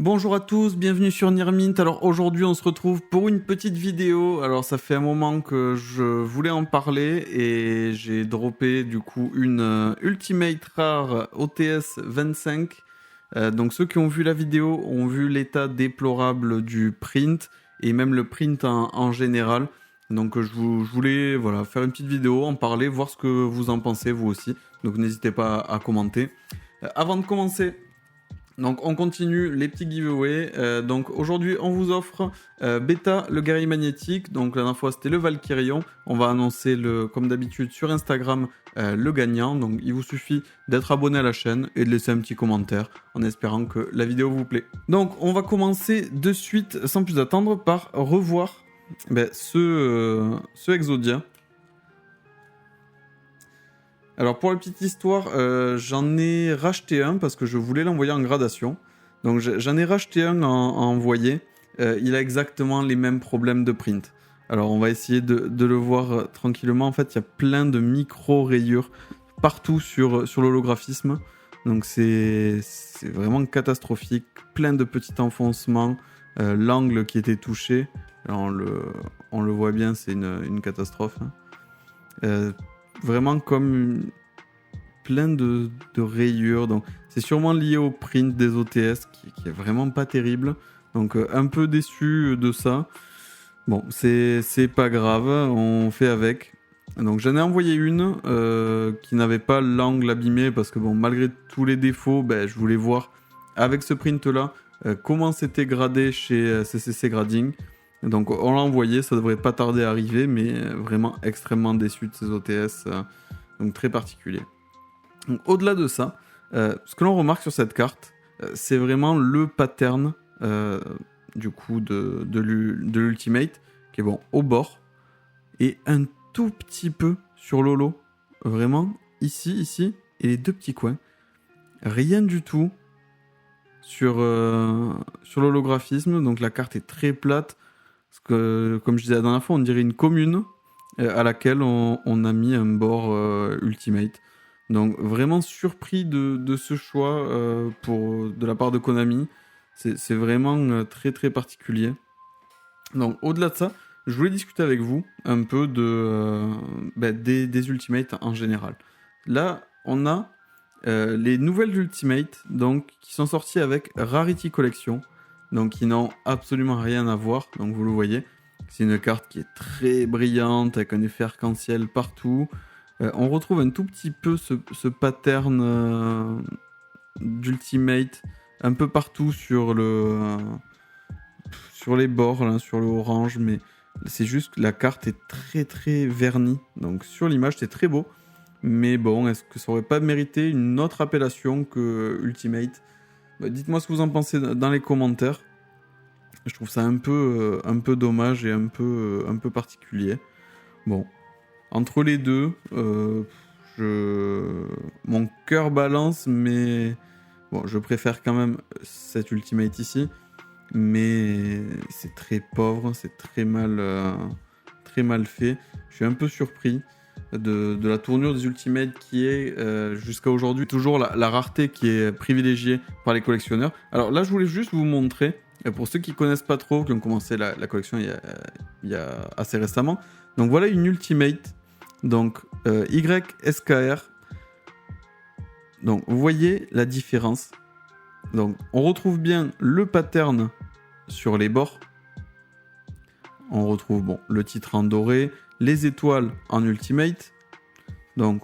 Bonjour à tous, bienvenue sur Nearmint. Alors aujourd'hui on se retrouve pour une petite vidéo. Alors ça fait un moment que je voulais en parler et j'ai droppé du coup une Ultimate Rare OTS 25. Donc ceux qui ont vu la vidéo ont vu l'état déplorable du print et même le print en général. Donc je voulais voilà, faire une petite vidéo, en parler, voir ce que vous en pensez vous aussi. Donc n'hésitez pas à commenter. Avant de commencer... Donc on continue les petits giveaways. Donc aujourd'hui on vous offre Beta, le guerrier magnétique. Donc la dernière fois c'était le Valkyrion. On va annoncer comme d'habitude sur Instagram le gagnant. Donc il vous suffit d'être abonné à la chaîne et de laisser un petit commentaire en espérant que la vidéo vous plaît. Donc on va commencer de suite sans plus attendre par revoir ce Exodia. Alors pour la petite histoire, j'en ai racheté un parce que je voulais l'envoyer en gradation. Donc j'en ai racheté un à envoyer. Il a exactement les mêmes problèmes de print. Alors on va essayer de le voir tranquillement. En fait, il y a plein de micro-rayures partout sur l'holographisme. Donc c'est vraiment catastrophique. Plein de petits enfoncements. L'angle qui était touché, alors on le voit bien, c'est une catastrophe. Vraiment comme plein de rayures. Donc c'est sûrement lié au print des OTS qui est vraiment pas terrible. Donc un peu déçu de ça. Bon, c'est pas grave, on fait avec. Donc j'en ai envoyé une qui n'avait pas l'angle abîmé parce que bon, malgré tous les défauts, je voulais voir avec ce print là comment c'était gradé chez CCC Grading. Donc on l'a envoyé, ça devrait pas tarder à arriver, mais vraiment extrêmement déçu de ces OTS, donc très particulier. Donc au-delà de ça, ce que l'on remarque sur cette carte, c'est vraiment le pattern du coup de l'Ultimate, qui est bon au bord, et un tout petit peu sur l'holo, vraiment ici, et les deux petits coins. Rien du tout sur l'holographisme, donc la carte est très plate. Parce que, comme je disais la dernière fois, on dirait une commune à laquelle on a mis un bord Ultimate. Donc vraiment surpris de ce choix de la part de Konami. C'est vraiment très très particulier. Donc au-delà de ça, je voulais discuter avec vous un peu des Ultimates en général. Là, on a les nouvelles Ultimates donc, qui sont sorties avec Rarity Collection. Donc qui n'ont absolument rien à voir, donc vous le voyez. C'est une carte qui est très brillante, avec un effet arc-en-ciel partout. On retrouve un tout petit peu ce pattern d'Ultimate un peu partout sur les bords, là, sur le orange, mais c'est juste que la carte est très très vernie. Donc sur l'image, c'est très beau. Mais bon, est-ce que ça aurait pas mérité une autre appellation que Ultimate? Dites-moi ce que vous en pensez dans les commentaires. Je trouve ça un peu dommage et un peu particulier. Bon, entre les deux, mon cœur balance, mais bon, je préfère quand même cette Ultimate ici. Mais c'est très pauvre, c'est très mal fait. Je suis un peu surpris de la tournure des Ultimates qui est jusqu'à aujourd'hui toujours la rareté qui est privilégiée par les collectionneurs. Alors là, je voulais juste vous montrer, pour ceux qui connaissent pas trop, qui ont commencé la collection il y a assez récemment. Donc voilà une Ultimate, donc YSKR. Donc vous voyez la différence. Donc on retrouve bien le pattern sur les bords. On retrouve bon, le titre en doré, les étoiles en Ultimate. Donc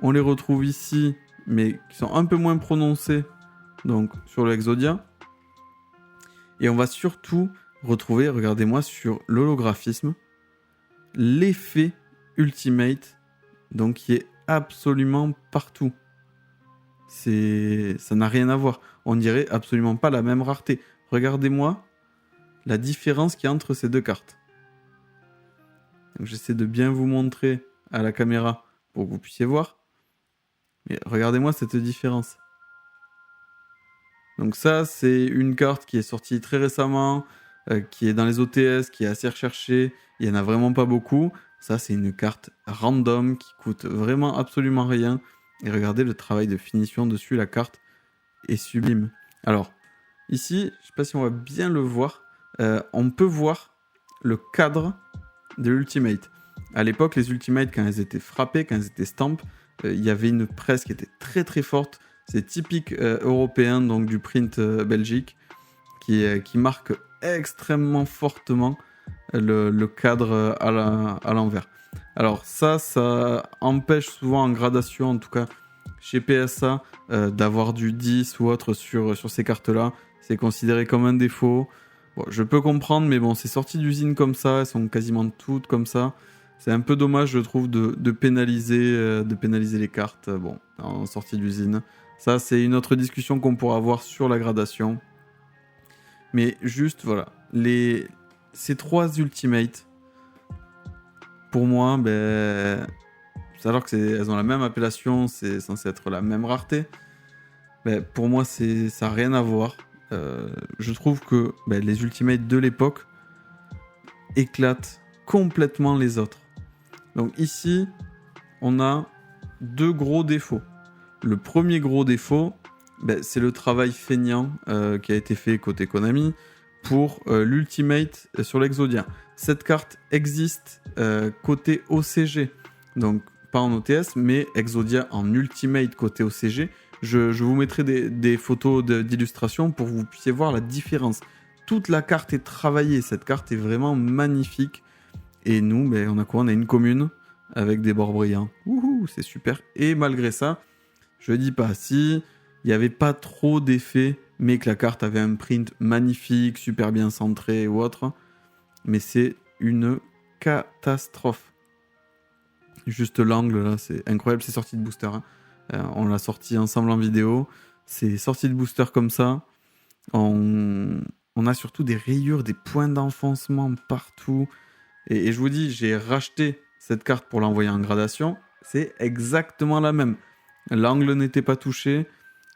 on les retrouve ici, mais qui sont un peu moins prononcés donc, sur le Exodia. Et on va surtout retrouver, regardez-moi, sur l'holographisme, l'effet Ultimate, donc qui est absolument partout. Ça n'a rien à voir. On dirait absolument pas la même rareté. Regardez-moi la différence qu'il y a entre ces deux cartes. Donc j'essaie de bien vous montrer à la caméra pour que vous puissiez voir. Mais regardez-moi cette différence. Donc ça, c'est une carte qui est sortie très récemment, qui est dans les OTS, qui est assez recherchée. Il n'y en a vraiment pas beaucoup. Ça, c'est une carte random qui coûte vraiment absolument rien. Et regardez le travail de finition dessus, la carte est sublime. Alors, ici, je sais pas si on va bien le voir, on peut voir le cadre de l'Ultimate. À l'époque, les Ultimates, quand elles étaient frappées, quand elles étaient stamp, il y avait une presse qui était très très forte. C'est typique européen, donc du print Belgique, qui marque extrêmement fortement le cadre à l'envers. Alors ça empêche souvent en gradation, en tout cas chez PSA, d'avoir du 10 ou autre sur ces cartes-là. C'est considéré comme un défaut. Bon, je peux comprendre, mais bon, c'est sorti d'usine comme ça, elles sont quasiment toutes comme ça. C'est un peu dommage, je trouve, de pénaliser les cartes en sortie d'usine. Ça, c'est une autre discussion qu'on pourra avoir sur la gradation. Mais juste, voilà, ces 3 Ultimates, pour moi, alors qu'elles ont la même appellation, c'est censé être la même rareté, pour moi, ça n'a rien à voir. Je trouve que les Ultimates de l'époque éclatent complètement les autres. Donc ici, on a 2 gros défauts. Le premier gros défaut, c'est le travail feignant qui a été fait côté Konami pour l'Ultimate sur l'Exodia. Cette carte existe côté OCG, donc pas en OTS, mais Exodia en Ultimate côté OCG. Je vous mettrai des photos d'illustration pour que vous puissiez voir la différence. Toute la carte est travaillée, cette carte est vraiment magnifique. Et nous, on a quoi? On a une commune avec des bords brillants. Wouhou, c'est super. Et malgré ça, je dis pas si il n'y avait pas trop d'effets, mais que la carte avait un print magnifique, super bien centré ou autre. Mais c'est une catastrophe. Juste l'angle là, c'est incroyable. C'est sorti de booster. Hein. On l'a sorti ensemble en vidéo. C'est sorti de booster comme ça. On a surtout des rayures, des points d'enfoncement partout. Et je vous dis, j'ai racheté cette carte pour l'envoyer en gradation. C'est exactement la même. L'angle n'était pas touché,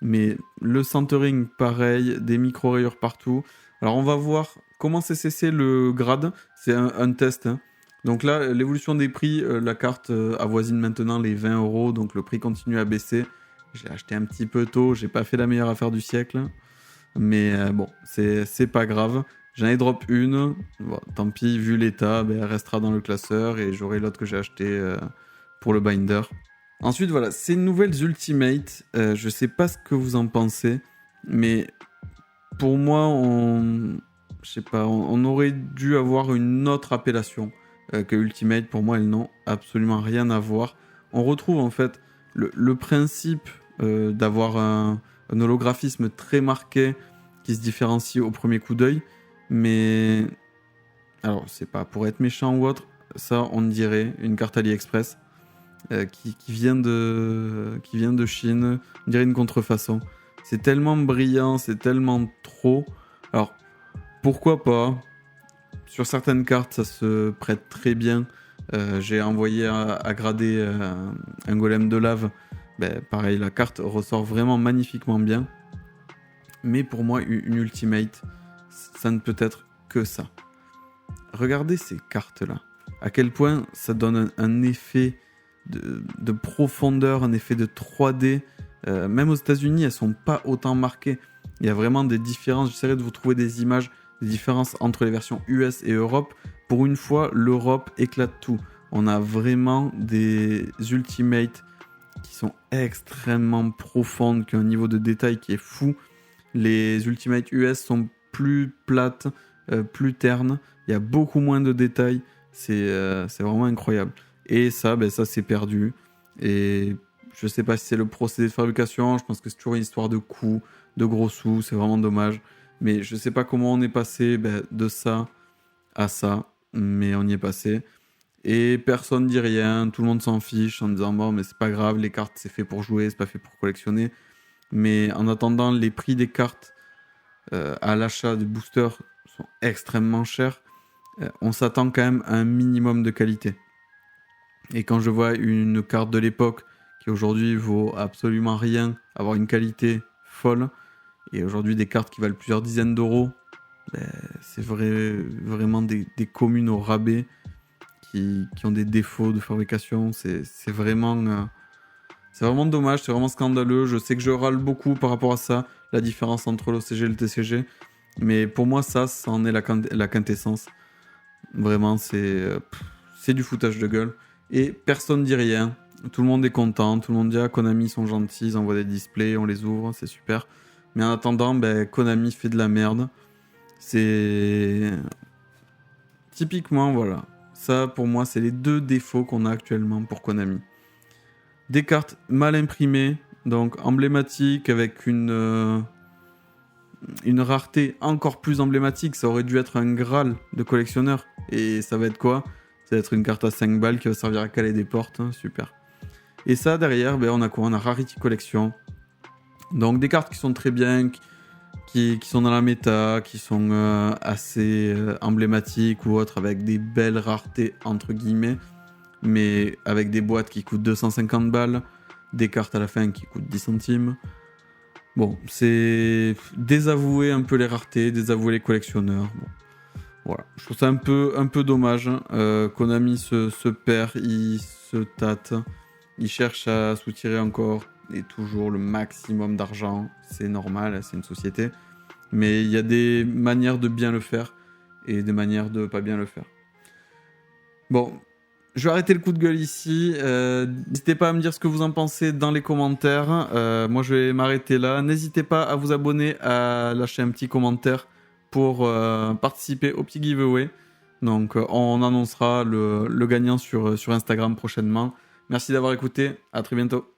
mais le centering, pareil, des micro-rayures partout. Alors, on va voir comment CCC le grade. C'est un test. Hein. Donc là, l'évolution des prix, la carte avoisine maintenant les 20 €. Donc le prix continue à baisser. J'ai acheté un petit peu tôt. J'ai pas fait la meilleure affaire du siècle. Mais bon, c'est pas grave. J'en ai drop une. Bon, tant pis, vu l'état, elle restera dans le classeur et j'aurai l'autre que j'ai acheté pour le binder. Ensuite, voilà, ces nouvelles Ultimate, je sais pas ce que vous en pensez, mais pour moi, je sais pas, on aurait dû avoir une autre appellation que Ultimate. Pour moi, elles n'ont absolument rien à voir. On retrouve en fait le principe d'avoir un holographisme très marqué qui se différencie au premier coup d'œil, mais alors c'est pas pour être méchant ou autre, ça on dirait une carte AliExpress qui vient de Chine, on dirait une contrefaçon. C'est tellement brillant, c'est tellement trop. Alors pourquoi pas? Sur certaines cartes, ça se prête très bien. J'ai envoyé à grader un golem de lave. Pareil, la carte ressort vraiment magnifiquement bien. Mais pour moi, une Ultimate, ça ne peut être que ça. Regardez ces cartes-là. À quel point ça donne un effet de profondeur, un effet de 3D. Même aux États-Unis, elles sont pas autant marquées. Il y a vraiment des différences. J'essaierai de vous trouver des images, des différences entre les versions US et Europe. Pour une fois, l'Europe éclate tout. On a vraiment des Ultimates qui sont extrêmement profondes, qui ont un niveau de détail qui est fou. Les Ultimate US sont plus plates, plus ternes. Il y a beaucoup moins de détails. C'est vraiment incroyable. Et ça, ça c'est perdu. Et je sais pas si c'est le procédé de fabrication. Je pense que c'est toujours une histoire de coûts, de gros sous. C'est vraiment dommage. Mais je sais pas comment on est passé de ça à ça. Mais on y est passé. Et personne dit rien. Tout le monde s'en fiche en disant bon, mais c'est pas grave. Les cartes, c'est fait pour jouer. C'est pas fait pour collectionner. Mais en attendant, les prix des cartes à l'achat de boosters sont extrêmement chers. On s'attend quand même à un minimum de qualité. Et quand je vois une carte de l'époque qui aujourd'hui vaut absolument rien, avoir une qualité folle, et aujourd'hui des cartes qui valent plusieurs dizaines d'euros, c'est vraiment des communes au rabais qui ont des défauts de fabrication. C'est vraiment C'est vraiment dommage, c'est vraiment scandaleux. Je sais que je râle beaucoup par rapport à ça, la différence entre l'OCG et le TCG. Mais pour moi, ça en est la quintessence. Vraiment, c'est du foutage de gueule. Et personne dit rien. Tout le monde est content. Tout le monde dit ah, Konami, ils sont gentils, ils envoient des displays, on les ouvre, c'est super. Mais en attendant, ben, Konami fait de la merde. C'est... Typiquement, voilà. Ça, pour moi, c'est les 2 défauts qu'on a actuellement pour Konami. Des cartes mal imprimées, donc emblématiques, avec une rareté encore plus emblématique. Ça aurait dû être un Graal de collectionneur. Et ça va être quoi? Ça va être une carte à 5 balles qui va servir à caler des portes. Hein, super. Et ça, derrière, ben, on a quoi? On a Rarity Collection. Donc des cartes qui sont très bien, qui sont dans la méta, qui sont assez emblématiques ou autres, avec des belles raretés, entre guillemets, mais avec des boîtes qui coûtent 250 balles, des cartes à la fin qui coûtent 10 centimes. Bon, c'est désavouer un peu les raretés, désavouer les collectionneurs. Bon, voilà. Je trouve ça un peu dommage. Konami se perd, il se tâte, il cherche à soutirer encore et toujours le maximum d'argent. C'est normal, c'est une société. Mais il y a des manières de bien le faire et des manières de pas bien le faire. Bon, je vais arrêter le coup de gueule ici. N'hésitez pas à me dire ce que vous en pensez dans les commentaires. Moi, je vais m'arrêter là. N'hésitez pas à vous abonner, à lâcher un petit commentaire pour participer au petit giveaway. Donc, on annoncera le gagnant sur Instagram prochainement. Merci d'avoir écouté. À très bientôt.